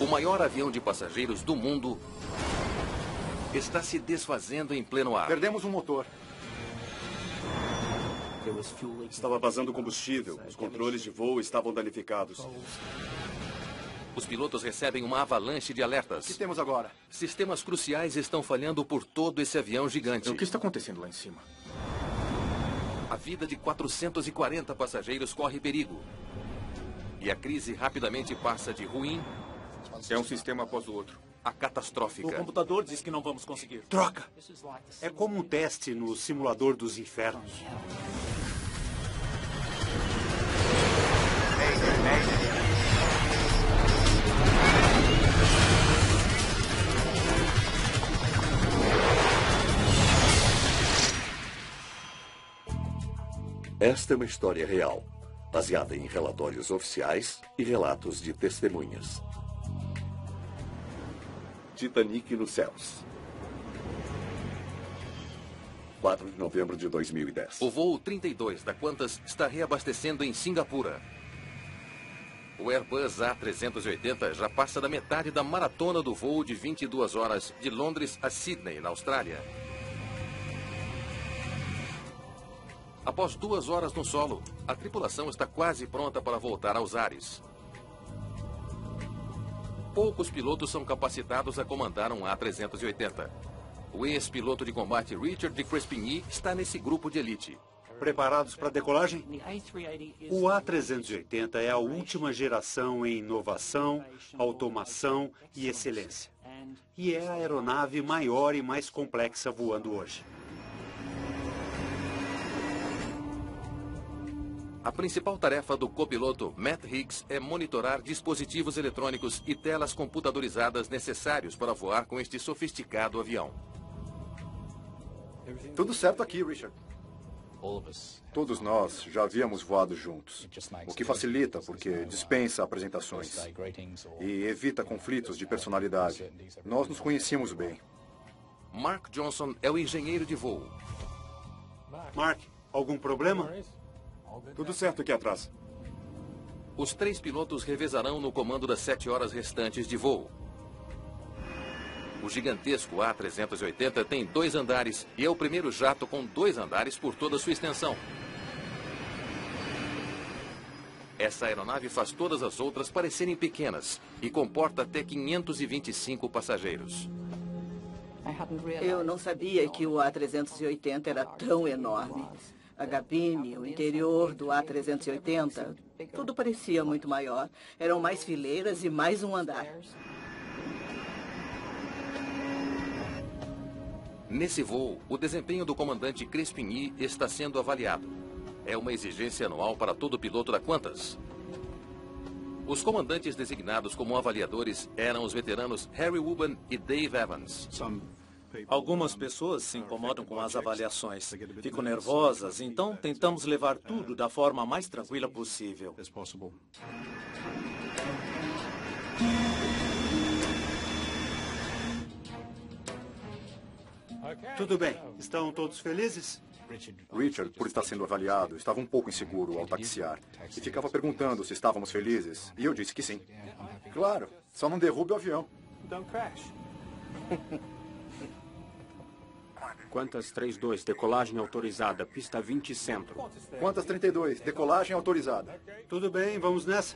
O maior avião de passageiros do mundo está se desfazendo em pleno ar. Perdemos um motor. Estava vazando combustível. Os controles de voo estavam danificados. Os pilotos recebem uma avalanche de alertas. O que temos agora? Sistemas cruciais estão falhando por todo esse avião gigante. O que está acontecendo lá em cima? A vida de 440 passageiros corre perigo. E a crise rapidamente passa de ruim É um sistema após o outro. a catastrófica. O computador diz que não vamos conseguir. Troca! É como um teste no simulador dos infernos. Esta é uma história real, baseada em relatórios oficiais e relatos de testemunhas. Titanic nos céus. 4 de novembro de 2010. O voo 32 da Qantas está reabastecendo em Singapura. O Airbus A380 já passa da metade da maratona do voo de 22 horas de Londres a Sydney, na Austrália. Após 2 horas no solo, a tripulação está quase pronta para voltar aos ares. Poucos pilotos são capacitados a comandar um A380. O ex-piloto de combate Richard de Crespigny está nesse grupo de elite. Preparados para a decolagem? O A380 é a última geração em inovação, automação e excelência. E é a aeronave maior e mais complexa voando hoje. A principal tarefa do copiloto Matt Hicks é monitorar dispositivos eletrônicos e telas computadorizadas necessários para voar com este sofisticado avião. Tudo certo aqui, Richard. Todos nós já havíamos voado juntos. O que facilita, porque dispensa apresentações e evita conflitos de personalidade. Nós nos conhecíamos bem. Mark Johnson é o engenheiro de voo. Mark, algum problema? Tudo certo aqui atrás. Os 3 pilotos revezarão no comando das 7 horas restantes de voo. O gigantesco A380 tem 2 andares e é o primeiro jato com 2 andares por toda a sua extensão. Essa aeronave faz todas as outras parecerem pequenas e comporta até 525 passageiros. Eu não sabia que o A380 era tão enorme. A cabine, o interior do A380, tudo parecia muito maior. Eram mais fileiras e mais um andar. Nesse voo, o desempenho do comandante Crespigny está sendo avaliado. É uma exigência anual para todo piloto da Qantas. Os comandantes designados como avaliadores eram os veteranos Harry Wuban e Dave Evans. Algumas pessoas se incomodam com as avaliações. Ficam nervosas, então tentamos levar tudo da forma mais tranquila possível. Tudo bem. Estão todos felizes? Richard, por estar sendo avaliado, estava um pouco inseguro ao taxiar e ficava perguntando se estávamos felizes. E eu disse que sim. Claro, só não derrube o avião. Qantas 32, decolagem autorizada, pista 20 centro. Qantas 32, decolagem autorizada. Tudo bem, vamos nessa.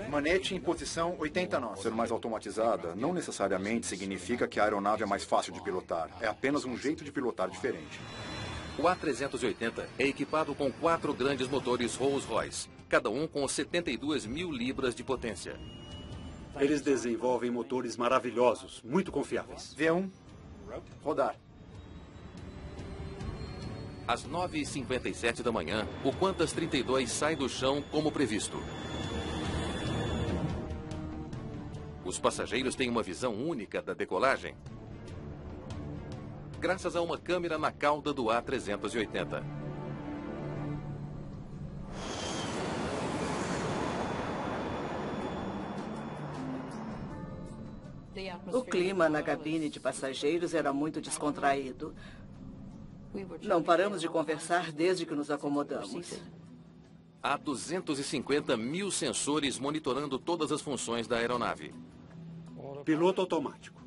Manete em posição 80 nós. Ser mais automatizada não necessariamente significa que a aeronave é mais fácil de pilotar. É apenas um jeito de pilotar diferente. O A380 é equipado com 4 grandes motores Rolls-Royce, cada um com 72 mil libras de potência. Eles desenvolvem motores maravilhosos, muito confiáveis. V1, rodar. Às 9h57 da manhã, o Qantas 32 sai do chão como previsto. Os passageiros têm uma visão única da decolagem, graças a uma câmera na cauda do A380. O clima na cabine de passageiros era muito descontraído. Não paramos de conversar desde que nos acomodamos. Há 250 mil sensores monitorando todas as funções da aeronave. Piloto automático.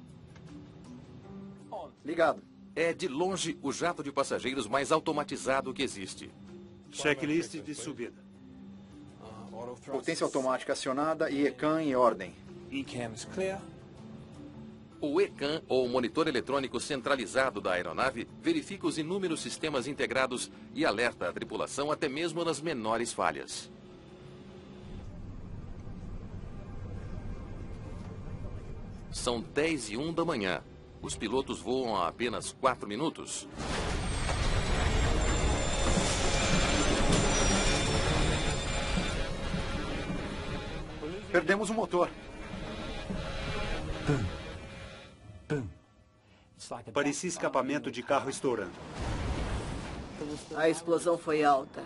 Ligado. É, de longe, o jato de passageiros mais automatizado que existe. Checklist de subida. Potência automática acionada e ECAM em ordem. O ECAM, ou Monitor Eletrônico Centralizado da aeronave, verifica os inúmeros sistemas integrados e alerta a tripulação até mesmo nas menores falhas. São 10h01 da manhã. Os pilotos voam há apenas 4 minutos. Perdemos o motor. Parecia escapamento de carro estourando. A explosão foi alta.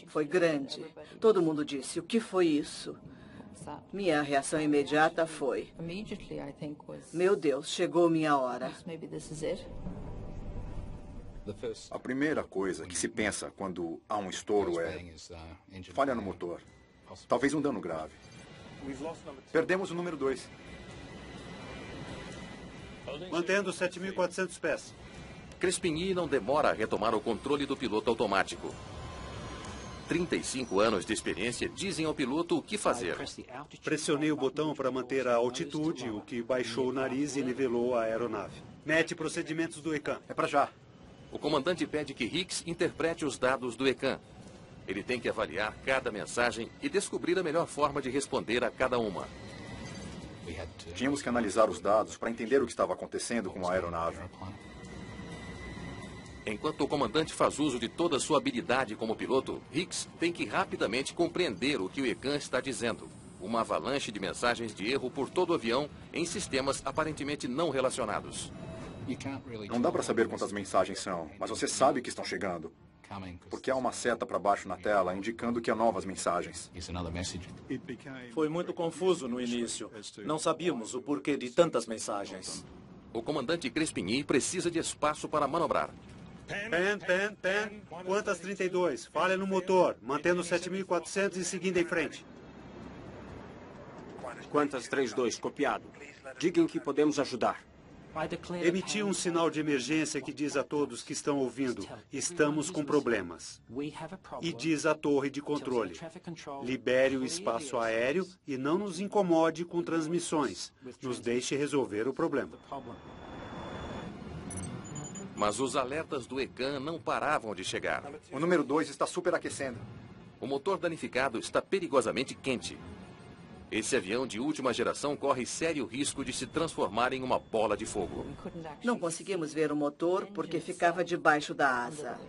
Foi grande. Todo mundo disse, o que foi isso? Minha reação imediata foi, meu Deus, chegou minha hora. A primeira coisa que se pensa quando há um estouro é falha no motor. Talvez um dano grave. Perdemos o número 2. Mantendo 7.400 pés. Crespigny não demora a retomar o controle do piloto automático. 35 anos de experiência dizem ao piloto o que fazer. Pressionei o botão para manter a altitude, o que baixou o nariz e nivelou a aeronave. Mete procedimentos do ECAM. É para já. O comandante pede que Hicks interprete os dados do ECAM. Ele tem que avaliar cada mensagem e descobrir a melhor forma de responder a cada uma. Tínhamos que analisar os dados para entender o que estava acontecendo com a aeronave. Enquanto o comandante faz uso de toda a sua habilidade como piloto, Hicks tem que rapidamente compreender o que o ECAM está dizendo. Uma avalanche de mensagens de erro por todo o avião em sistemas aparentemente não relacionados. Não dá para saber quantas mensagens são, mas você sabe que estão chegando. Porque há uma seta para baixo na tela indicando que há novas mensagens. Foi muito confuso no início. Não sabíamos o porquê de tantas mensagens. O comandante Crespigny precisa de espaço para manobrar. Pen. Quantas 32? Falha no motor. Mantendo 7.400 e seguindo em frente. Quantas 32? Copiado. Digam que podemos ajudar. Emiti um sinal de emergência que diz a todos que estão ouvindo, estamos com problemas. E diz à torre de controle, libere o espaço aéreo e não nos incomode com transmissões. Nos deixe resolver o problema. Mas os alertas do ECAM não paravam de chegar. O número 2 está superaquecendo. O motor danificado está perigosamente quente. Esse avião de última geração corre sério risco de se transformar em uma bola de fogo. Não conseguimos ver o motor porque ficava debaixo da asa.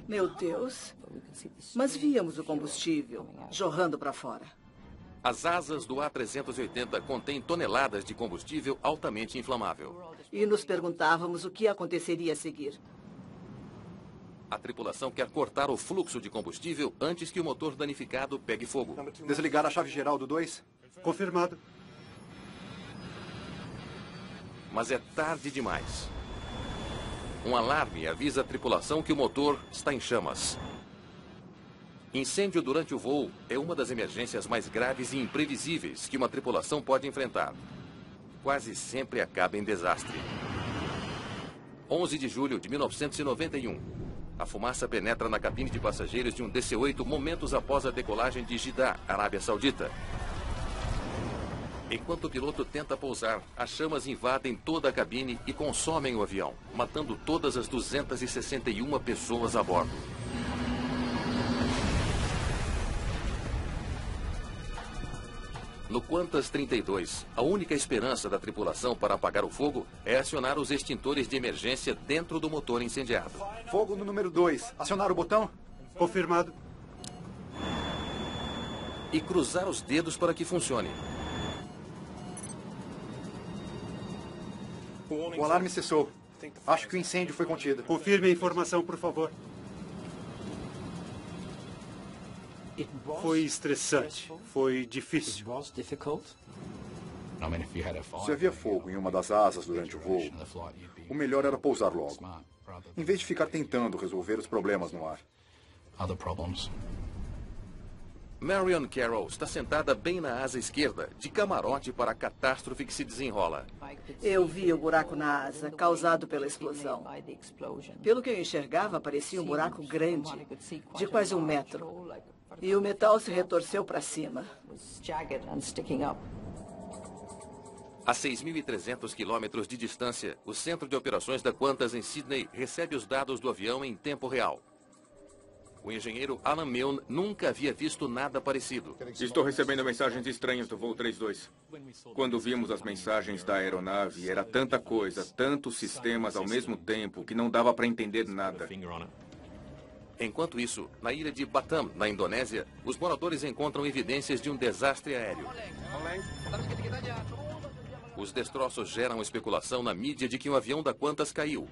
Meu Deus! Mas víamos o combustível jorrando para fora. As asas do A380 contêm toneladas de combustível altamente inflamável. E nos perguntávamos o que aconteceria a seguir. A tripulação quer cortar o fluxo de combustível antes que o motor danificado pegue fogo. Desligar a chave geral do 2? Confirmado. Mas é tarde demais. Um alarme avisa a tripulação que o motor está em chamas. Incêndio durante o voo é uma das emergências mais graves e imprevisíveis que uma tripulação pode enfrentar. Quase sempre acaba em desastre. 11 de julho de 1991. A fumaça penetra na cabine de passageiros de um DC-8 momentos após a decolagem de Jeddah, Arábia Saudita. Enquanto o piloto tenta pousar, as chamas invadem toda a cabine e consomem o avião, matando todas as 261 pessoas a bordo. No Qantas 32, a única esperança da tripulação para apagar o fogo é acionar os extintores de emergência dentro do motor incendiado. Fogo no número 2. Acionar o botão? Confirmado. E cruzar os dedos para que funcione. O alarme cessou. Acho que o incêndio foi contido. Confirme a informação, por favor. Foi estressante. Foi difícil. Se havia fogo em uma das asas durante o voo, o melhor era pousar logo, em vez de ficar tentando resolver os problemas no ar. Marion Carroll está sentada bem na asa esquerda, de camarote para a catástrofe que se desenrola. Eu vi o buraco na asa, causado pela explosão. Pelo que eu enxergava, parecia um buraco grande, de quase 1 metro. E o metal se retorceu para cima. A 6.300 quilômetros de distância, o Centro de Operações da Qantas em Sydney recebe os dados do avião em tempo real. O engenheiro Alan Milne nunca havia visto nada parecido. Estou recebendo mensagens estranhas do voo 32. Quando vimos as mensagens da aeronave, era tanta coisa, tantos sistemas ao mesmo tempo, que não dava para entender nada. Enquanto isso, na ilha de Batam, na Indonésia, os moradores encontram evidências de um desastre aéreo. Os destroços geram especulação na mídia de que um avião da Qantas caiu.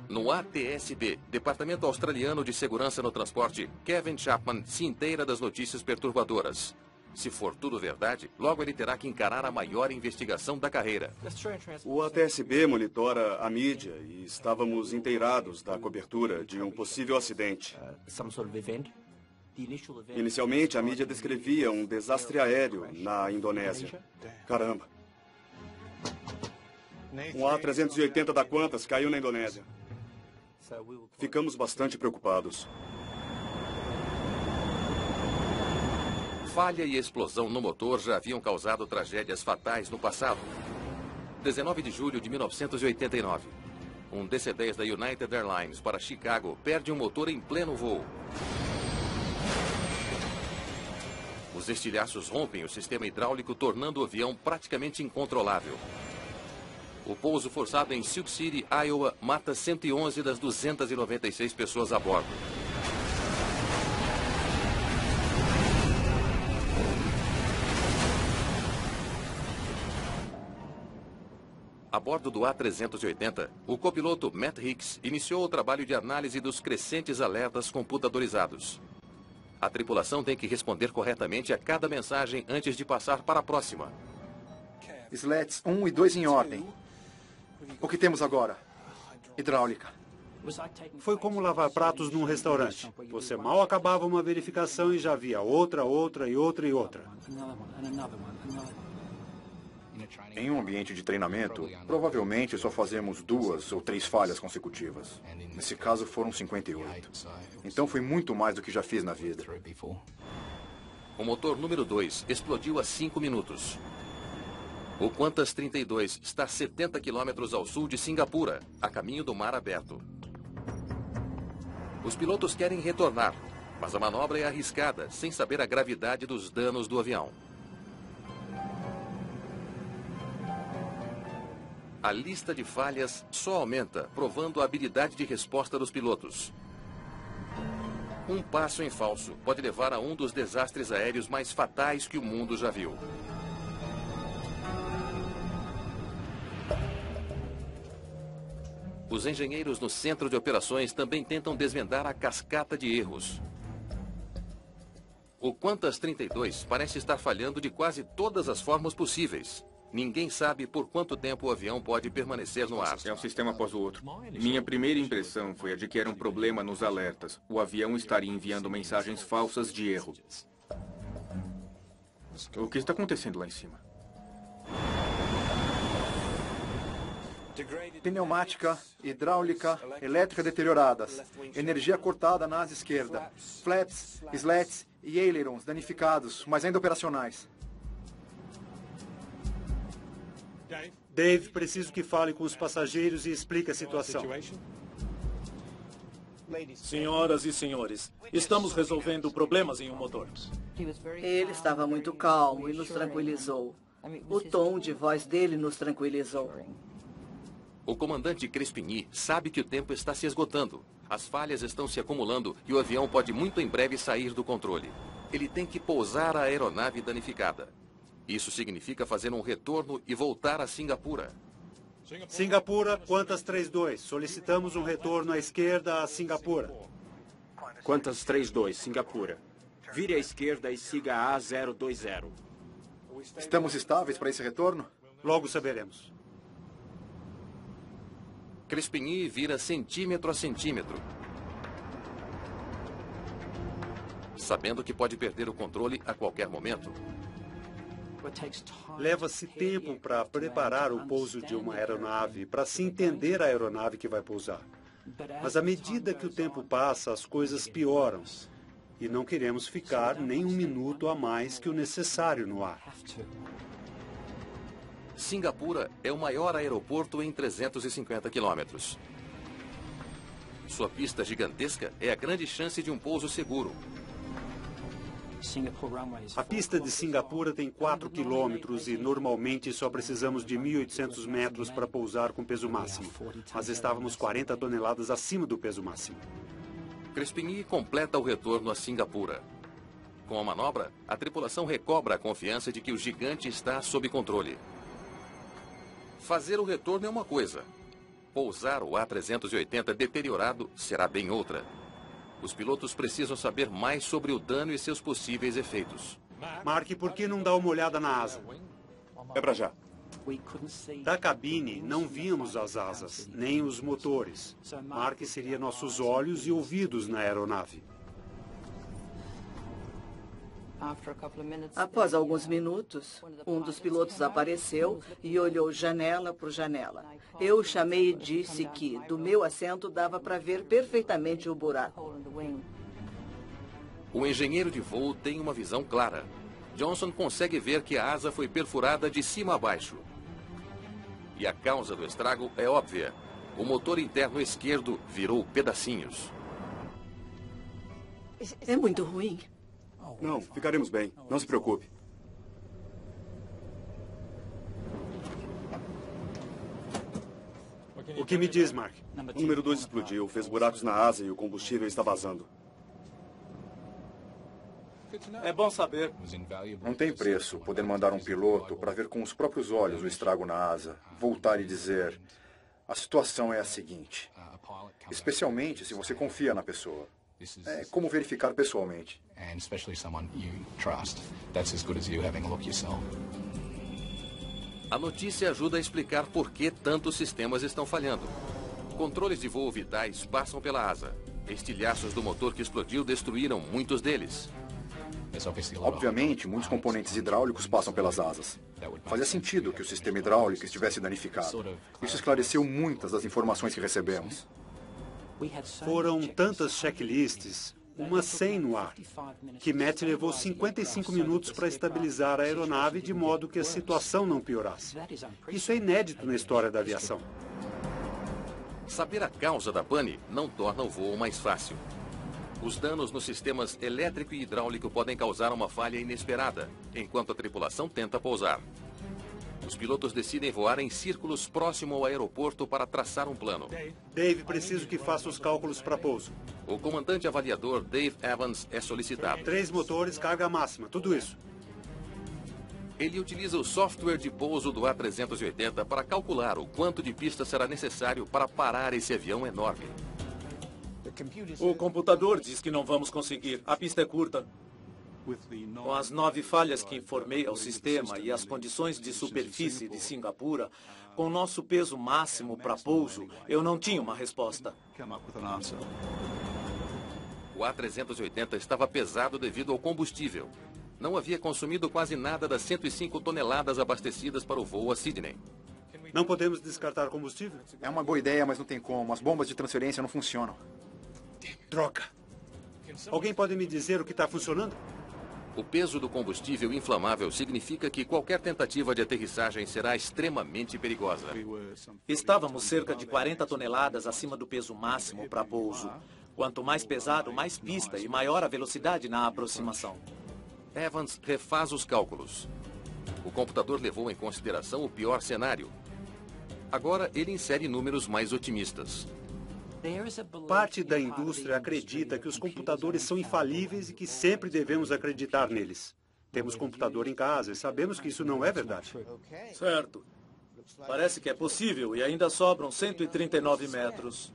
No ATSB, Departamento Australiano de Segurança no Transporte, Kevin Chapman se inteira das notícias perturbadoras. Se for tudo verdade, logo ele terá que encarar a maior investigação da carreira. O ATSB monitora a mídia e estávamos inteirados da cobertura de um possível acidente. Inicialmente, a mídia descrevia um desastre aéreo na Indonésia. Caramba! Um A380 da Qantas caiu na Indonésia. Ficamos bastante preocupados. Falha e explosão no motor já haviam causado tragédias fatais no passado. 19 de julho de 1989. Um DC-10 da United Airlines para Chicago perde um motor em pleno voo. Os estilhaços rompem o sistema hidráulico, tornando o avião praticamente incontrolável. O pouso forçado em Sioux City, Iowa, mata 111 das 296 pessoas a bordo. A bordo do A380, o copiloto Matt Hicks iniciou o trabalho de análise dos crescentes alertas computadorizados. A tripulação tem que responder corretamente a cada mensagem antes de passar para a próxima. Slats 1 e 2 em ordem. O que temos agora? Hidráulica. Foi como lavar pratos num restaurante. Você mal acabava uma verificação e já havia outra. Em um ambiente de treinamento, provavelmente só fazemos 2 ou 3 falhas consecutivas. Nesse caso, foram 58. Então foi muito mais do que já fiz na vida. O motor número 2 explodiu há 5 minutos. O Qantas 32 está a 70 quilômetros ao sul de Singapura, a caminho do mar aberto. Os pilotos querem retornar, mas a manobra é arriscada, sem saber a gravidade dos danos do avião. A lista de falhas só aumenta, provando a habilidade de resposta dos pilotos. Um passo em falso pode levar a um dos desastres aéreos mais fatais que o mundo já viu. Os engenheiros no centro de operações também tentam desvendar a cascata de erros. O Qantas 32 parece estar falhando de quase todas as formas possíveis. Ninguém sabe por quanto tempo o avião pode permanecer no ar. É um sistema após o outro. Minha primeira impressão foi a de que era um problema nos alertas. O avião estaria enviando mensagens falsas de erro. O que está acontecendo lá em cima? Pneumática, hidráulica, elétrica deterioradas. Energia cortada na asa esquerda. Flaps, slats e ailerons danificados, mas ainda operacionais. Dave, preciso que fale com os passageiros e explique a situação. Senhoras e senhores, estamos resolvendo problemas em um motor. Ele estava muito calmo e nos tranquilizou. O tom de voz dele nos tranquilizou. O comandante Crespigny sabe que o tempo está se esgotando. As falhas estão se acumulando e o avião pode muito em breve sair do controle. Ele tem que pousar a aeronave danificada. Isso significa fazer um retorno e voltar a Singapura. Singapura, Qantas 32. Solicitamos um retorno à esquerda a Singapura. Qantas 32, Singapura. Vire à esquerda e siga a A020. Estamos estáveis para esse retorno? Logo saberemos. Crespigny vira centímetro a centímetro, sabendo que pode perder o controle a qualquer momento. Leva-se tempo para preparar o pouso de uma aeronave, para se entender a aeronave que vai pousar. Mas à medida que o tempo passa, as coisas pioram. E não queremos ficar nem um minuto a mais que o necessário no ar. Singapura é o maior aeroporto em 350 quilômetros. Sua pista gigantesca é a grande chance de um pouso seguro. A pista de Singapura tem 4 quilômetros e normalmente só precisamos de 1.800 metros para pousar com peso máximo. Mas estávamos 40 toneladas acima do peso máximo. Crespigny completa o retorno a Singapura. Com a manobra, a tripulação recobra a confiança de que o gigante está sob controle. Fazer o retorno é uma coisa. Pousar o A380 deteriorado será bem outra. Os pilotos precisam saber mais sobre o dano e seus possíveis efeitos. Mark, por que não dá uma olhada na asa? É para já. Da cabine, não víamos as asas, nem os motores. Mark seria nossos olhos e ouvidos na aeronave. Após alguns minutos, um dos pilotos apareceu e olhou janela por janela. Eu o chamei e disse que, do meu assento, dava para ver perfeitamente o buraco. O engenheiro de voo tem uma visão clara. Johnson consegue ver que a asa foi perfurada de cima a baixo. E a causa do estrago é óbvia. O motor interno esquerdo virou pedacinhos. É muito ruim. Não, ficaremos bem. Não se preocupe. O que me diz, Mark? O número 2 explodiu, fez buracos na asa e o combustível está vazando. É bom saber. Não tem preço poder mandar um piloto para ver com os próprios olhos o estrago na asa, voltar e dizer: a situação é a seguinte. Especialmente se você confia na pessoa. É como verificar pessoalmente. A notícia ajuda a explicar por que tantos sistemas estão falhando. Controles de voo vitais passam pela asa. Estilhaços do motor que explodiu destruíram muitos deles. Obviamente, muitos componentes hidráulicos passam pelas asas. Fazia sentido que o sistema hidráulico estivesse danificado. Isso esclareceu muitas das informações que recebemos. Foram tantas checklists, umas 100 no ar, que Matt levou 55 minutos para estabilizar a aeronave de modo que a situação não piorasse. Isso é inédito na história da aviação. Saber a causa da pane não torna o voo mais fácil. Os danos nos sistemas elétrico e hidráulico podem causar uma falha inesperada, enquanto a tripulação tenta pousar. Os pilotos decidem voar em círculos próximo ao aeroporto para traçar um plano. Dave, preciso que faça os cálculos para pouso. O comandante avaliador Dave Evans é solicitado. 3 motores, carga máxima, tudo isso. Ele utiliza o software de pouso do A380 para calcular o quanto de pista será necessário para parar esse avião enorme. O computador diz que não vamos conseguir. A pista é curta. Com as 9 falhas que informei ao sistema e as condições de superfície de Singapura, com nosso peso máximo para pouso, eu não tinha uma resposta. O A380 estava pesado devido ao combustível. Não havia consumido quase nada das 105 toneladas abastecidas para o voo a Sydney. Não podemos descartar combustível? É uma boa ideia, mas não tem como. As bombas de transferência não funcionam. Droga! Alguém pode me dizer o que está funcionando? O peso do combustível inflamável significa que qualquer tentativa de aterrissagem será extremamente perigosa. Estávamos cerca de 40 toneladas acima do peso máximo para pouso. Quanto mais pesado, mais pista e maior a velocidade na aproximação. Evans refaz os cálculos. O computador levou em consideração o pior cenário. Agora ele insere números mais otimistas. Parte da indústria acredita que os computadores são infalíveis e que sempre devemos acreditar neles. Temos computador em casa e sabemos que isso não é verdade. Certo. Parece que é possível e ainda sobram 139 metros.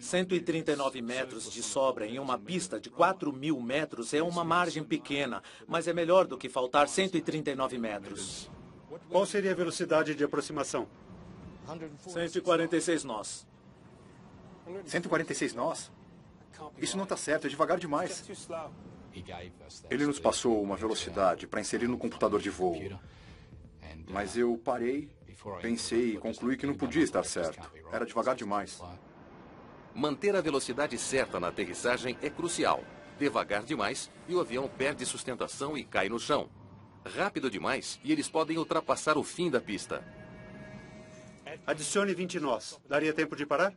139 metros de sobra em uma pista de 4.000 metros é uma margem pequena, mas é melhor do que faltar 139 metros. Qual seria a velocidade de aproximação? 146 nós. 146 nós? Isso não está certo, é devagar demais. Ele nos passou uma velocidade para inserir no computador de voo. Mas eu parei, pensei e concluí que não podia estar certo. Era devagar demais. Manter a velocidade certa na aterrissagem é crucial. Devagar demais e o avião perde sustentação e cai no chão. Rápido demais e eles podem ultrapassar o fim da pista. Adicione 20 nós. Daria tempo de parar?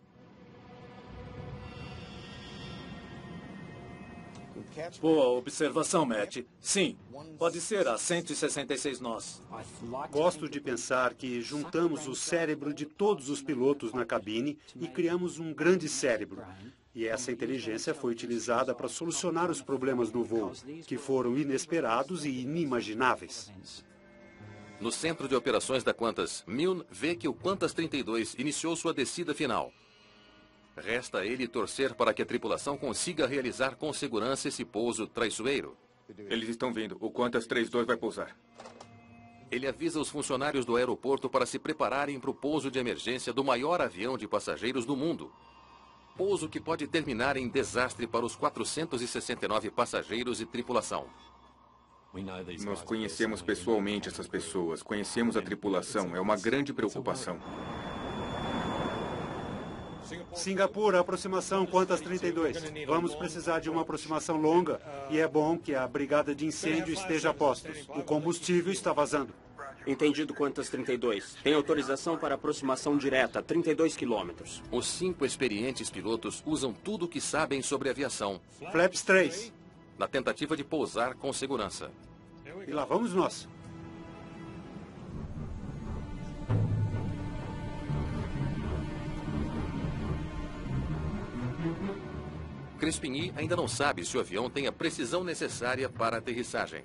Boa observação, Matt. Sim, pode ser a 166 nós. Gosto de pensar que juntamos o cérebro de todos os pilotos na cabine e criamos um grande cérebro. E essa inteligência foi utilizada para solucionar os problemas no voo, que foram inesperados e inimagináveis. No centro de operações da Qantas, Milne vê que o Qantas 32 iniciou sua descida final. Resta a ele torcer para que a tripulação consiga realizar com segurança esse pouso traiçoeiro. Eles estão vindo. O Qantas 32 vai pousar. Ele avisa os funcionários do aeroporto para se prepararem para o pouso de emergência do maior avião de passageiros do mundo. Pouso que pode terminar em desastre para os 469 passageiros e tripulação. Nós conhecemos pessoalmente essas pessoas, conhecemos a tripulação. É uma grande preocupação. Singapura, aproximação Qantas 32. Vamos precisar de uma aproximação longa e é bom que a brigada de incêndio esteja a postos. O combustível está vazando. Entendido, Qantas 32. Tem autorização para aproximação direta, 32 quilômetros. Os 5 experientes pilotos usam tudo o que sabem sobre aviação. Flaps 3. Na tentativa de pousar com segurança. E lá vamos nós. Crespigny ainda não sabe se o avião tem a precisão necessária para a aterrissagem.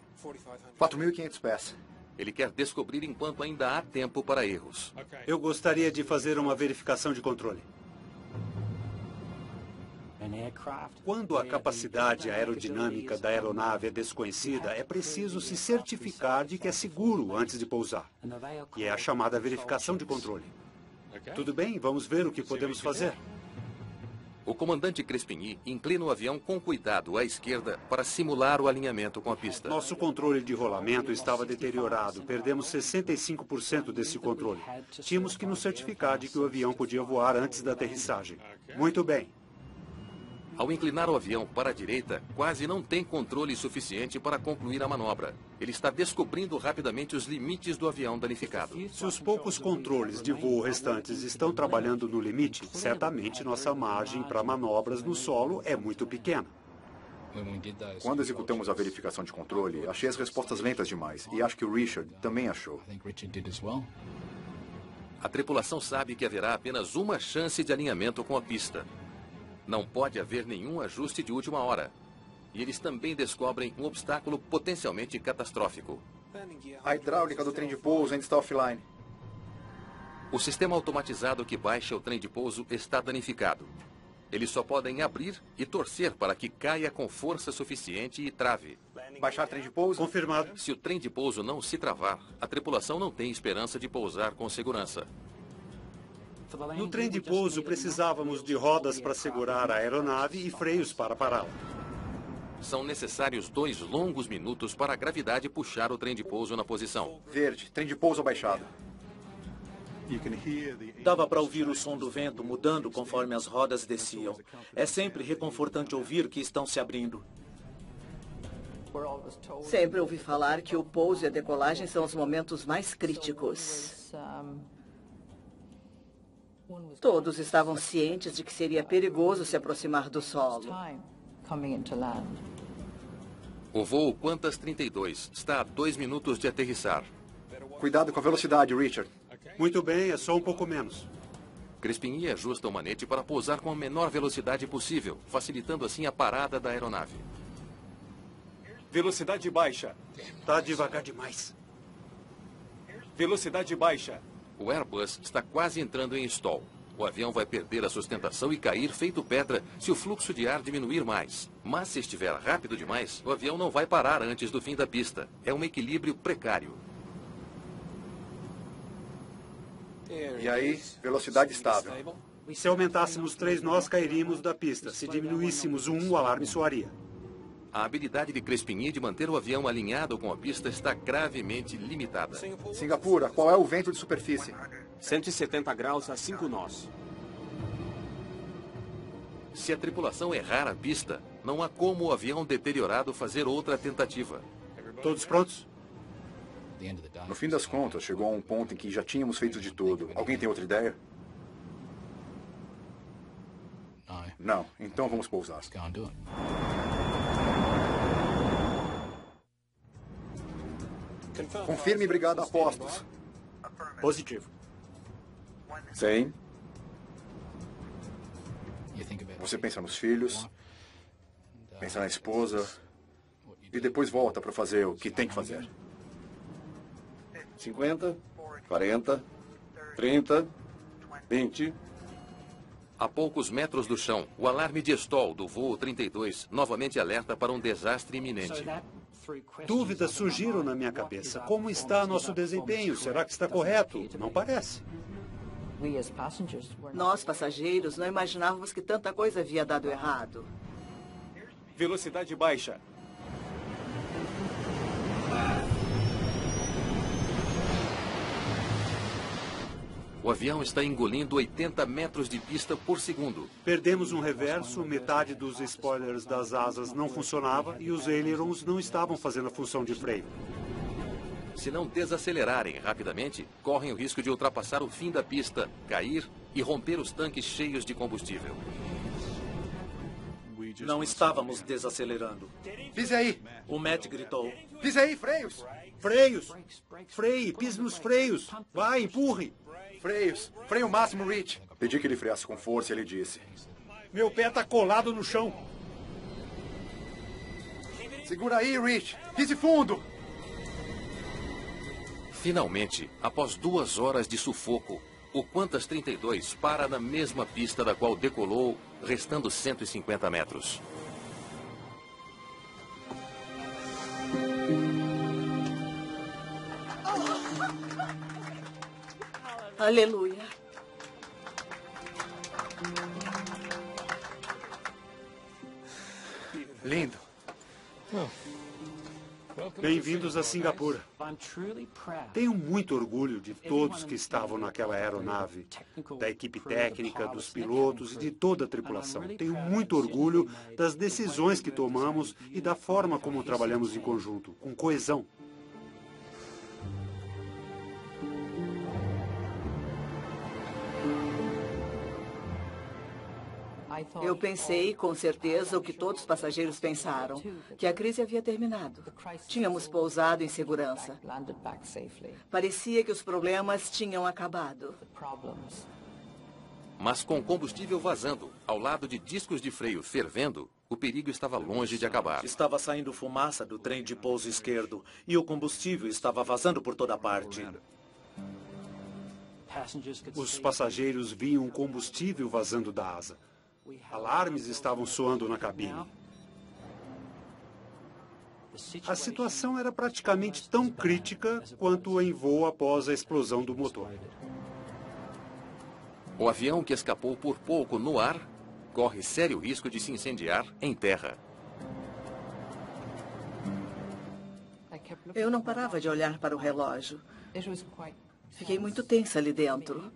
4.500 pés. Ele quer descobrir enquanto ainda há tempo para erros. Eu gostaria de fazer uma verificação de controle. Quando a capacidade aerodinâmica da aeronave é desconhecida, é preciso se certificar de que é seguro antes de pousar. E é a chamada verificação de controle. Tudo bem, vamos ver o que podemos fazer. O comandante Crespigny inclina o avião com cuidado à esquerda para simular o alinhamento com a pista. Nosso controle de rolamento estava deteriorado. Perdemos 65% desse controle. Tínhamos que nos certificar de que o avião podia voar antes da aterrissagem. Muito bem. Ao inclinar o avião para a direita, quase não tem controle suficiente para concluir a manobra. Ele está descobrindo rapidamente os limites do avião danificado. Se os poucos controles de voo restantes estão trabalhando no limite, certamente nossa margem para manobras no solo é muito pequena. Quando executamos a verificação de controle, achei as respostas lentas demais. E acho que o Richard também achou. A tripulação sabe que haverá apenas uma chance de alinhamento com a pista. Não pode haver nenhum ajuste de última hora. E eles também descobrem um obstáculo potencialmente catastrófico. A hidráulica do trem de pouso ainda está offline. O sistema automatizado que baixa o trem de pouso está danificado. Eles só podem abrir e torcer para que caia com força suficiente e trave. Baixar trem de pouso? Confirmado. Se o trem de pouso não se travar, a tripulação não tem esperança de pousar com segurança. No trem de pouso, precisávamos de rodas para segurar a aeronave e freios para pará-la. São necessários 2 longos minutos para a gravidade puxar o trem de pouso na posição. Verde, trem de pouso abaixado. Dava para ouvir o som do vento mudando conforme as rodas desciam. É sempre reconfortante ouvir que estão se abrindo. Sempre ouvi falar que o pouso e a decolagem são os momentos mais críticos. Todos estavam cientes de que seria perigoso se aproximar do solo. O voo Qantas 32 está a 2 minutos de aterrissar. Cuidado com a velocidade, Richard. Muito bem, é só um pouco menos. Crespigny ajusta o manete para pousar com a menor velocidade possível, facilitando assim a parada da aeronave. Velocidade baixa. Tá devagar demais. Velocidade baixa. O Airbus está quase entrando em stall. O avião vai perder a sustentação e cair feito pedra se o fluxo de ar diminuir mais. Mas se estiver rápido demais, o avião não vai parar antes do fim da pista. É um equilíbrio precário. E aí, velocidade estável. Se aumentássemos 3 nós, cairíamos da pista. Se diminuíssemos 1, o alarme soaria. A habilidade de Crespigny de manter o avião alinhado com a pista está gravemente limitada. Singapura, qual é o vento de superfície? 170 graus a 5 nós. Se a tripulação errar a pista, não há como o avião deteriorado fazer outra tentativa. Todos prontos? No fim das contas, chegou a um ponto em que já tínhamos feito de tudo. Alguém tem outra ideia? Não. Então vamos pousar. Confirme, brigada a postos. Positivo. Sim. Você pensa nos filhos, pensa na esposa, e depois volta para fazer o que tem que fazer. 50, 40, 30, 20... A poucos metros do chão, o alarme de stall do voo 32 novamente alerta para um desastre iminente. Dúvidas surgiram na minha cabeça. Como está nosso desempenho? Será que está correto? Não parece. Nós, passageiros, não imaginávamos que tanta coisa havia dado errado. Velocidade baixa. O avião está engolindo 80 metros de pista por segundo. Perdemos um reverso, metade dos spoilers das asas não funcionava e os ailerons não estavam fazendo a função de freio. Se não desacelerarem rapidamente, correm o risco de ultrapassar o fim da pista, cair e romper os tanques cheios de combustível. Não estávamos desacelerando. Pise aí. O Matt gritou. Pise aí, freios. Freios! Freie, pise nos freios. Vai, empurre. Freios. Freio máximo, Rich. Pedi que ele freasse com força e ele disse: Meu pé está colado no chão. Segura aí, Rich. Pise fundo. Finalmente, após 2 horas de sufoco, o Qantas 32 para na mesma pista da qual decolou, restando 150 metros. Aleluia. Lindo. Bem-vindos a Singapura. Tenho muito orgulho de todos que estavam naquela aeronave, da equipe técnica, dos pilotos e de toda a tripulação. Tenho muito orgulho das decisões que tomamos e da forma como trabalhamos em conjunto, com coesão. Eu pensei, com certeza, o que todos os passageiros pensaram, que a crise havia terminado. Tínhamos pousado em segurança. Parecia que os problemas tinham acabado. Mas com combustível vazando, ao lado de discos de freio fervendo, o perigo estava longe de acabar. Estava saindo fumaça do trem de pouso esquerdo e o combustível estava vazando por toda parte. Os passageiros viam combustível vazando da asa. Alarmes estavam soando na cabine. A situação era praticamente tão crítica quanto em voo após a explosão do motor. O avião, que escapou por pouco no ar, corre sério risco de se incendiar em terra. Eu não parava de olhar para o relógio. Fiquei muito tensa ali dentro.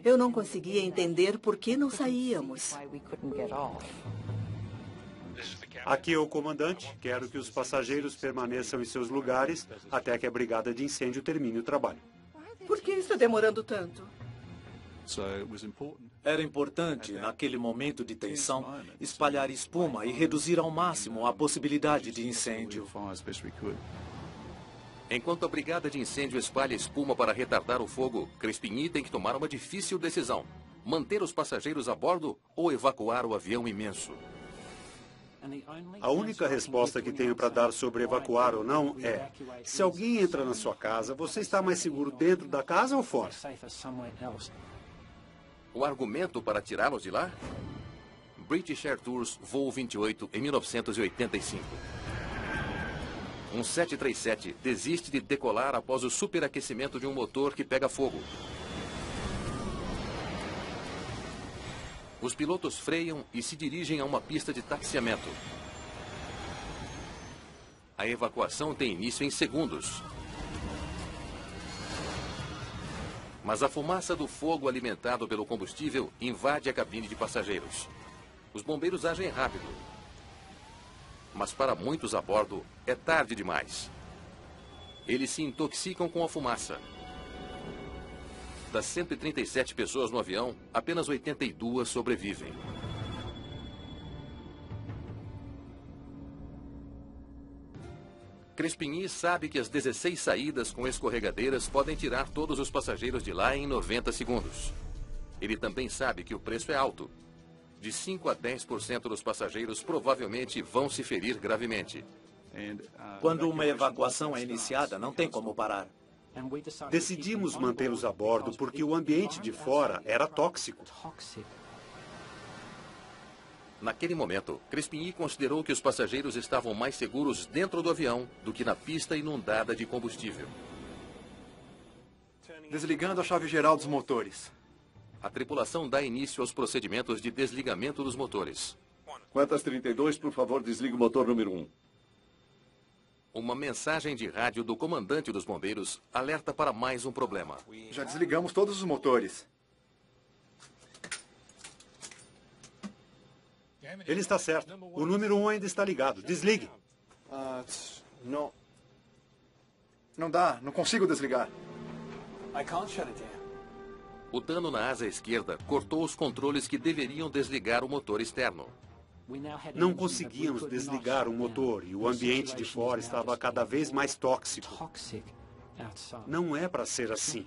Eu não conseguia entender por que não saíamos. Aqui é o comandante. Quero que os passageiros permaneçam em seus lugares até que a brigada de incêndio termine o trabalho. Por que está demorando tanto? Era importante, naquele momento de tensão, espalhar espuma e reduzir ao máximo a possibilidade de incêndio. Enquanto a brigada de incêndio espalha espuma para retardar o fogo, Crespigny tem que tomar uma difícil decisão: manter os passageiros a bordo ou evacuar o avião imenso. A única resposta que tenho para dar sobre evacuar ou não é: se alguém entra na sua casa, você está mais seguro dentro da casa ou fora? O argumento para tirá-los de lá? British Air Tours voo 28 em 1985. Um 737 desiste de decolar após o superaquecimento de um motor que pega fogo. Os pilotos freiam e se dirigem a uma pista de taxiamento. A evacuação tem início em segundos. Mas a fumaça do fogo alimentado pelo combustível invade a cabine de passageiros. Os bombeiros agem rápido. Mas para muitos a bordo, é tarde demais. Eles se intoxicam com a fumaça. Das 137 pessoas no avião, apenas 82 sobrevivem. Crespigny sabe que as 16 saídas com escorregadeiras podem tirar todos os passageiros de lá em 90 segundos. Ele também sabe que o preço é alto. De 5 a 10% dos passageiros provavelmente vão se ferir gravemente. Quando uma evacuação é iniciada, não tem como parar. Decidimos mantê-los a bordo porque o ambiente de fora era tóxico. Naquele momento, Crespigny considerou que os passageiros estavam mais seguros dentro do avião do que na pista inundada de combustível. Desligando a chave geral dos motores. A tripulação dá início aos procedimentos de desligamento dos motores. Quantas 32, por favor, desligue o motor número 1. Uma mensagem de rádio do comandante dos bombeiros alerta para mais um problema. Já desligamos todos os motores. Ele está certo. O número 1 ainda está ligado. Desligue. Não dá, não consigo desligar. O dano na asa esquerda cortou os controles que deveriam desligar o motor externo. Não conseguíamos desligar o motor e o ambiente de fora estava cada vez mais tóxico. Não é para ser assim.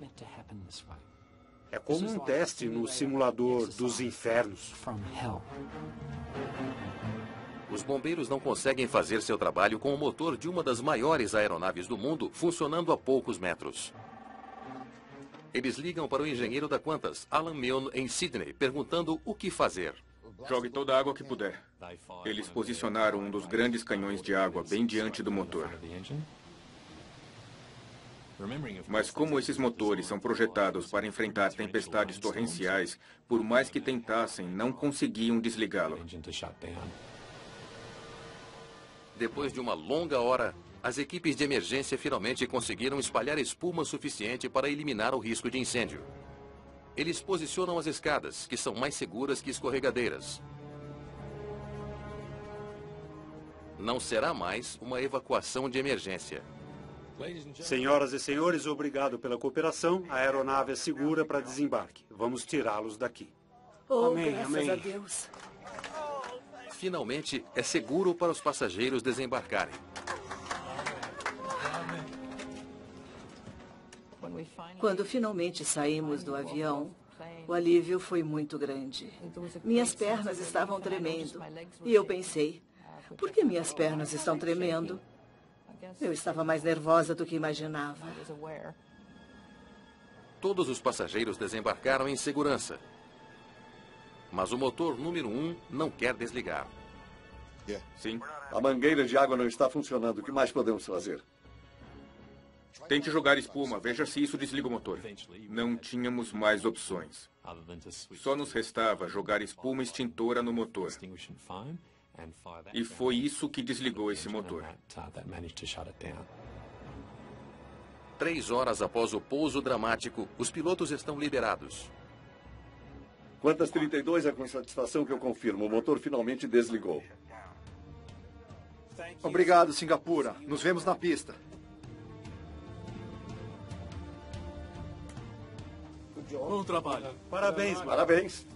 É como um teste no simulador dos infernos. Os bombeiros não conseguem fazer seu trabalho com o motor de uma das maiores aeronaves do mundo funcionando a poucos metros. Eles ligam para o engenheiro da Qantas, Alan Milne, em Sydney, perguntando o que fazer. Jogue toda a água que puder. Eles posicionaram um dos grandes canhões de água bem diante do motor. Mas como esses motores são projetados para enfrentar tempestades torrenciais, por mais que tentassem, não conseguiam desligá-lo. Depois de uma longa hora, as equipes de emergência finalmente conseguiram espalhar espuma suficiente para eliminar o risco de incêndio. Eles posicionam as escadas, que são mais seguras que escorregadeiras. Não será mais uma evacuação de emergência. Senhoras e senhores, obrigado pela cooperação. A aeronave é segura para desembarque. Vamos tirá-los daqui. Amém, graças a Deus. Finalmente, é seguro para os passageiros desembarcarem. Quando finalmente saímos do avião, o alívio foi muito grande. Minhas pernas estavam tremendo. E eu pensei, por que minhas pernas estão tremendo? Eu estava mais nervosa do que imaginava. Todos os passageiros desembarcaram em segurança. Mas o motor número 1 não quer desligar. Sim. A mangueira de água não está funcionando. O que mais podemos fazer? Tente jogar espuma. Veja se isso desliga o motor. Não tínhamos mais opções. Só nos restava jogar espuma extintora no motor. E foi isso que desligou esse motor. 3 horas após o pouso dramático, os pilotos estão liberados. Quantas 32 é com satisfação que eu confirmo. O motor finalmente desligou. Obrigado, Singapura. Nos vemos na pista. Bom trabalho. Parabéns, mano. Parabéns.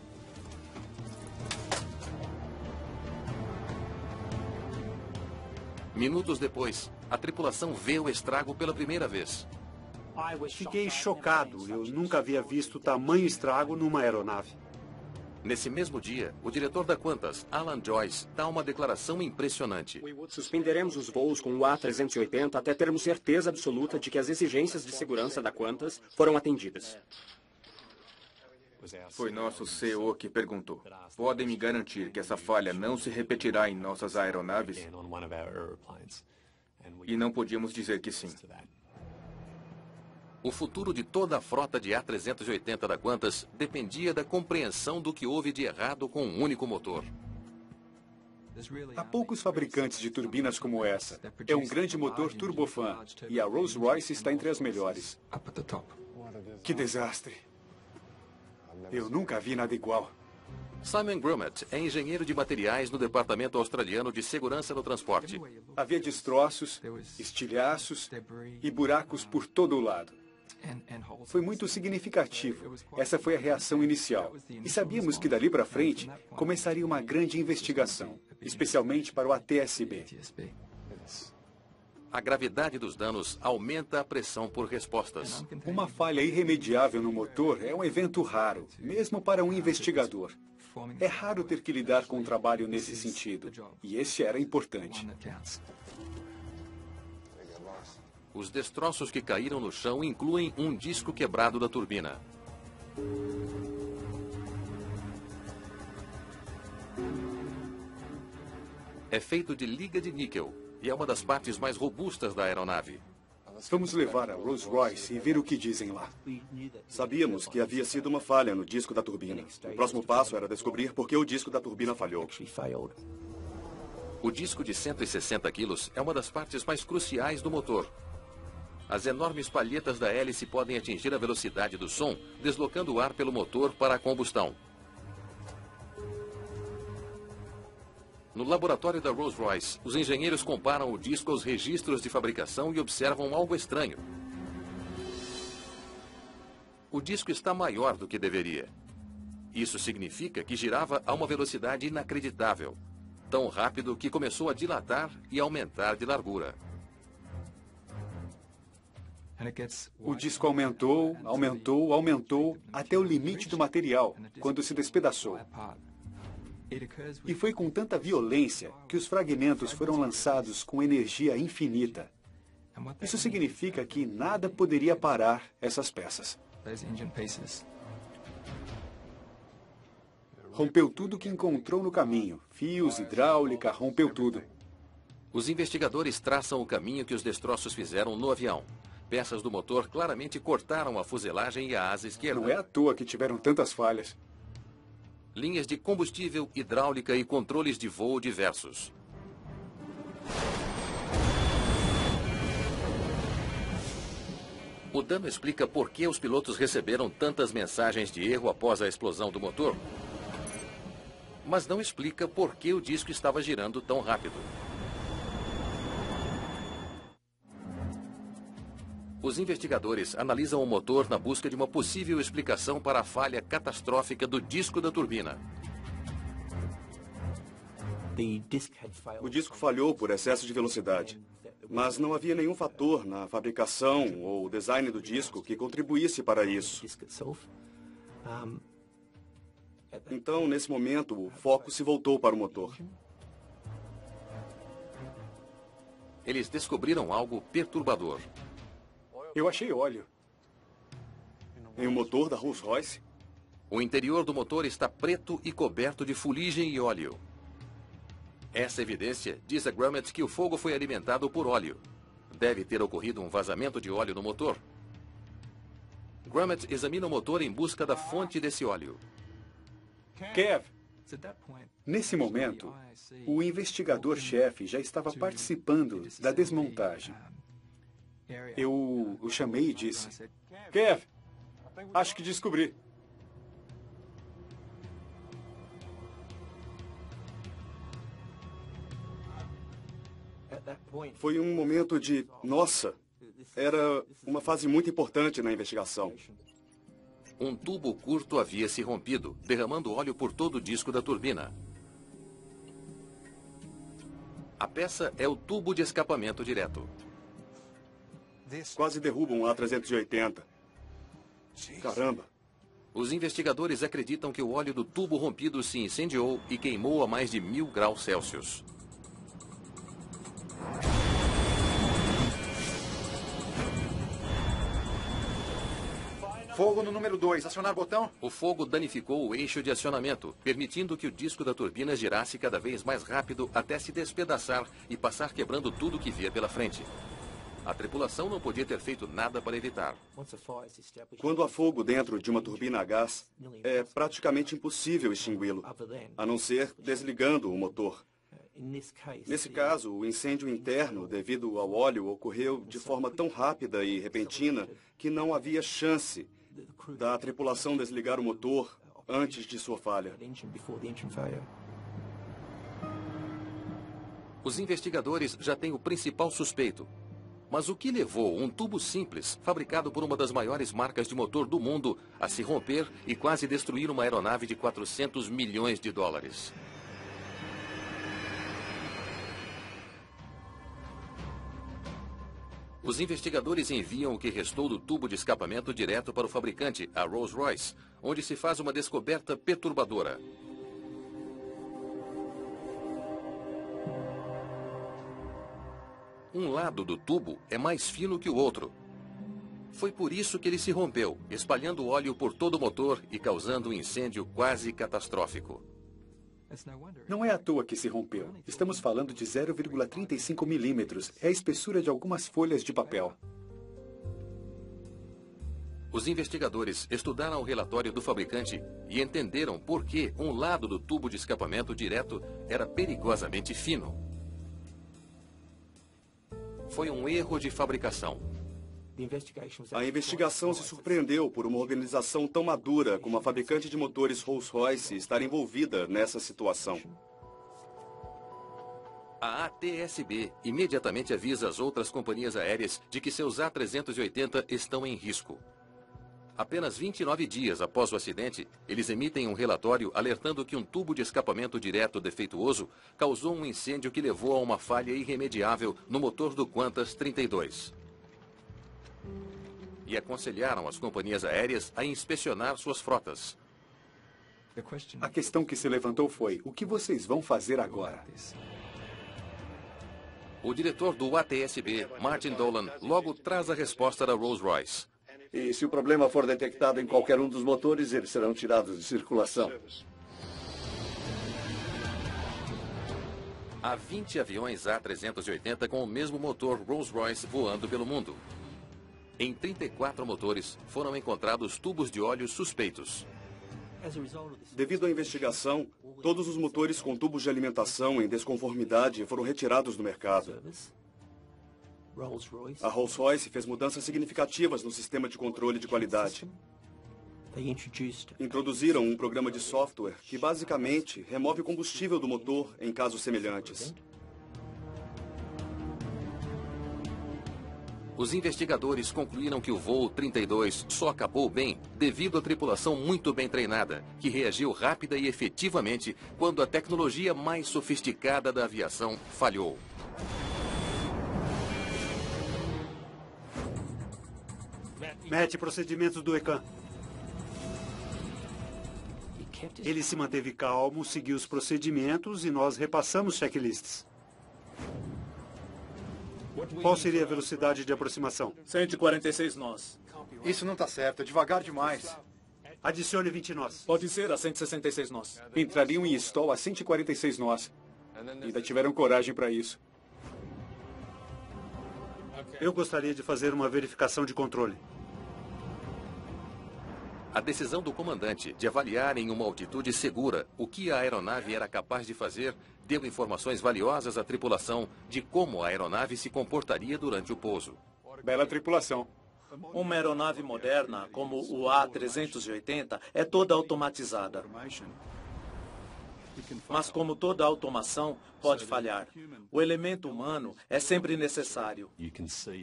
Minutos depois, a tripulação vê o estrago pela primeira vez. Fiquei chocado. Eu nunca havia visto tamanho estrago numa aeronave. Nesse mesmo dia, o diretor da Qantas, Alan Joyce, dá uma declaração impressionante. Suspenderemos os voos com o A380 até termos certeza absoluta de que as exigências de segurança da Qantas foram atendidas. Foi nosso CEO que perguntou: podem me garantir que essa falha não se repetirá em nossas aeronaves? E não podíamos dizer que sim. O futuro de toda a frota de A380 da Qantas dependia da compreensão do que houve de errado com um único motor. Há poucos fabricantes de turbinas como essa. É um grande motor turbofan e a Rolls-Royce está entre as melhores. Que desastre. Eu nunca vi nada igual. Simon Grummet é engenheiro de materiais no Departamento Australiano de Segurança no Transporte. Havia destroços, estilhaços e buracos por todo o lado. Foi muito significativo. Essa foi a reação inicial. E sabíamos que dali para frente começaria uma grande investigação, especialmente para o ATSB. A gravidade dos danos aumenta a pressão por respostas. Uma falha irremediável no motor é um evento raro, mesmo para um investigador. É raro ter que lidar com um trabalho nesse sentido, e esse era importante. Os destroços que caíram no chão incluem um disco quebrado da turbina. É feito de liga de níquel e é uma das partes mais robustas da aeronave. Vamos levar a Rolls-Royce e ver o que dizem lá. Sabíamos que havia sido uma falha no disco da turbina. O próximo passo era descobrir por que o disco da turbina falhou. O disco de 160 quilos é uma das partes mais cruciais do motor. As enormes palhetas da hélice podem atingir a velocidade do som, deslocando o ar pelo motor para a combustão. No laboratório da Rolls-Royce, os engenheiros comparam o disco aos registros de fabricação e observam algo estranho. O disco está maior do que deveria. Isso significa que girava a uma velocidade inacreditável, tão rápido que começou a dilatar e aumentar de largura. O disco aumentou, aumentou, aumentou, até o limite do material, quando se despedaçou. E foi com tanta violência que os fragmentos foram lançados com energia infinita. Isso significa que nada poderia parar essas peças. Rompeu tudo que encontrou no caminho. Fios, hidráulica, rompeu tudo. Os investigadores traçam o caminho que os destroços fizeram no avião. Peças do motor claramente cortaram a fuselagem e a asa esquerda. Não é à toa que tiveram tantas falhas. Linhas de combustível, hidráulica e controles de voo diversos. O dano explica por que os pilotos receberam tantas mensagens de erro após a explosão do motor. Mas não explica por que o disco estava girando tão rápido. Os investigadores analisam o motor na busca de uma possível explicação para a falha catastrófica do disco da turbina. O disco falhou por excesso de velocidade, mas não havia nenhum fator na fabricação ou design do disco que contribuísse para isso. Então, nesse momento, o foco se voltou para o motor. Eles descobriram algo perturbador. Eu achei óleo. Em um motor da Rolls-Royce? O interior do motor está preto e coberto de fuligem e óleo. Essa evidência diz a Grummet que o fogo foi alimentado por óleo. Deve ter ocorrido um vazamento de óleo no motor. Grummet examina o motor em busca da fonte desse óleo. Kev, nesse momento, o investigador-chefe já estava participando da desmontagem. Eu o chamei e disse: Kev, acho que descobri. Foi um momento de, nossa, era uma fase muito importante na investigação. Um tubo curto havia se rompido, derramando óleo por todo o disco da turbina. A peça é o tubo de escapamento direto. Quase derrubam um A380. Caramba! Os investigadores acreditam que o óleo do tubo rompido se incendiou e queimou a mais de 1000 graus Celsius. Fogo no número 2. Acionar botão. O fogo danificou o eixo de acionamento, permitindo que o disco da turbina girasse cada vez mais rápido até se despedaçar e passar quebrando tudo que via pela frente. A tripulação não podia ter feito nada para evitar. Quando há fogo dentro de uma turbina a gás, é praticamente impossível extingui-lo, a não ser desligando o motor. Nesse caso, o incêndio interno, devido ao óleo, ocorreu de forma tão rápida e repentina que não havia chance da tripulação desligar o motor antes de sua falha. Os investigadores já têm o principal suspeito. Mas o que levou um tubo simples, fabricado por uma das maiores marcas de motor do mundo, a se romper e quase destruir uma aeronave de 400 milhões de dólares? Os investigadores enviam o que restou do tubo de escapamento direto para o fabricante, a Rolls-Royce, onde se faz uma descoberta perturbadora. Um lado do tubo é mais fino que o outro. Foi por isso que ele se rompeu, espalhando óleo por todo o motor e causando um incêndio quase catastrófico. Não é à toa que se rompeu. Estamos falando de 0,35 milímetros. É a espessura de algumas folhas de papel. Os investigadores estudaram o relatório do fabricante e entenderam por que um lado do tubo de escapamento direto era perigosamente fino. Foi um erro de fabricação. A investigação se surpreendeu por uma organização tão madura como a fabricante de motores Rolls-Royce estar envolvida nessa situação. A ATSB imediatamente avisa as outras companhias aéreas de que seus A380 estão em risco. Apenas 29 dias após o acidente, eles emitem um relatório alertando que um tubo de escapamento direto defeituoso causou um incêndio que levou a uma falha irremediável no motor do Qantas 32. E aconselharam as companhias aéreas a inspecionar suas frotas. A questão que se levantou foi: o que vocês vão fazer agora? O diretor do ATSB, Martin Dolan, logo traz a resposta da Rolls-Royce. E se o problema for detectado em qualquer um dos motores, eles serão tirados de circulação. Há 20 aviões A380 com o mesmo motor Rolls-Royce voando pelo mundo. Em 34 motores foram encontrados tubos de óleo suspeitos. Devido à investigação, todos os motores com tubos de alimentação em desconformidade foram retirados do mercado. A Rolls-Royce fez mudanças significativas no sistema de controle de qualidade. Introduziram um programa de software que basicamente remove o combustível do motor em casos semelhantes. Os investigadores concluíram que o voo 32 só acabou bem devido à tripulação muito bem treinada, que reagiu rápida e efetivamente quando a tecnologia mais sofisticada da aviação falhou. Matt, procedimentos do ECAN. Ele se manteve calmo, seguiu os procedimentos e nós repassamos checklists. Qual seria a velocidade de aproximação? 146 nós. Isso não está certo, é devagar demais. Adicione 20 nós. Pode ser a 166 nós. Entrariam em stall a 146 nós. Ainda tiveram coragem para isso. Eu gostaria de fazer uma verificação de controle. A decisão do comandante de avaliar em uma altitude segura o que a aeronave era capaz de fazer deu informações valiosas à tripulação de como a aeronave se comportaria durante o pouso. Bela tripulação. Uma aeronave moderna, como o A380, é toda automatizada. Mas como toda automação, pode falhar. O elemento humano é sempre necessário.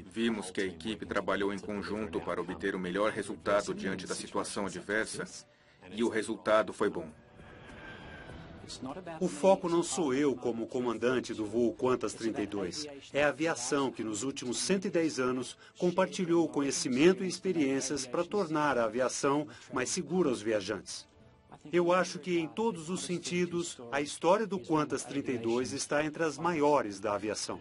Vimos que a equipe trabalhou em conjunto para obter o melhor resultado diante da situação adversa, e o resultado foi bom. O foco não sou eu como comandante do voo Qantas 32. É a aviação que nos últimos 110 anos compartilhou conhecimento e experiências para tornar a aviação mais segura aos viajantes. Eu acho que, em todos os sentidos, a história do Qantas 32 está entre as maiores da aviação.